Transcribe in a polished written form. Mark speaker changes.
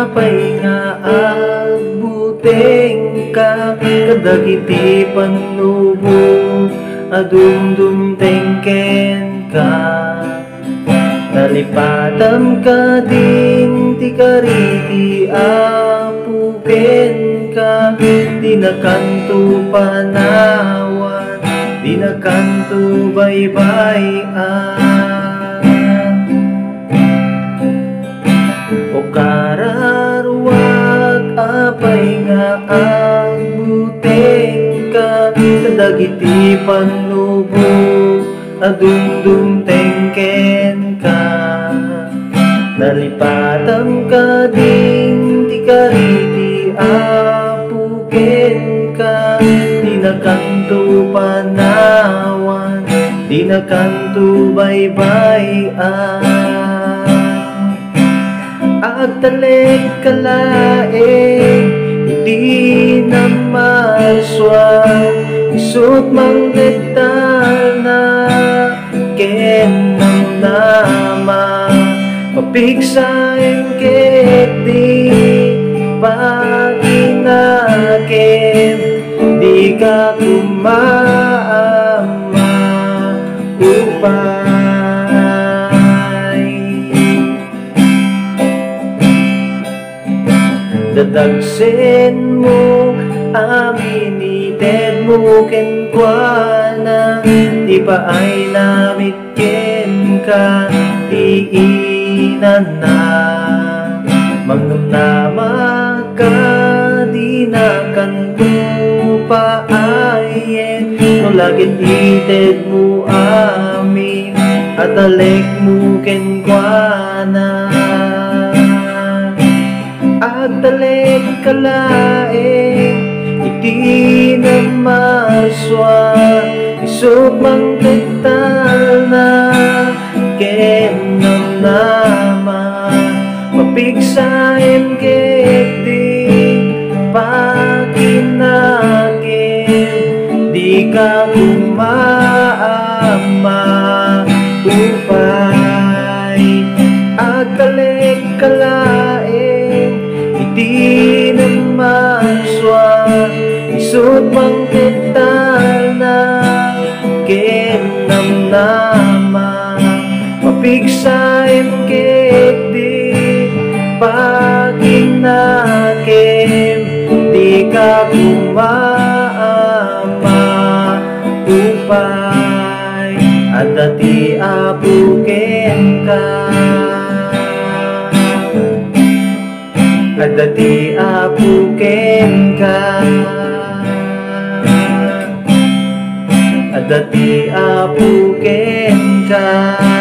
Speaker 1: apay nga agbuteng ka, kadagiti panubong adumdum tengken ka. Nalipatam ka din ti kariti apuken ka, di nakanto panawan, di nakanto baybayan. O kararuwag apay nga agbuteng ka, kadagiti panubong adumdum tengken ka. Nalipatam ka din ti kariti apuken ka, di nakanto panawan, di nakanto baybayan. Agtalek kalaeng hindi na maswan, isut mang detal na ken ng nama, papigsain ket di paginaken, di ka kumaama upay. Dadagsen mo amin ited mo ken kuana, di pa ay namit ken ka ti inana. Magnamnama ka di na kanto pa ayen, no lagit ited mo amin at alek mo ken kuana. Agtalek kalaeng iti na maswan, isut mang detal na ken ng nama, mapigsain ket di paginaken, di ka kumaama upay. Agtalek kalaeng di na maswan, isut mang detal na ken ng nama, mapigsain ket di paginaken, di ka kumaama upay. Adati apuken ka, adati apuken ka, adati apuken ka.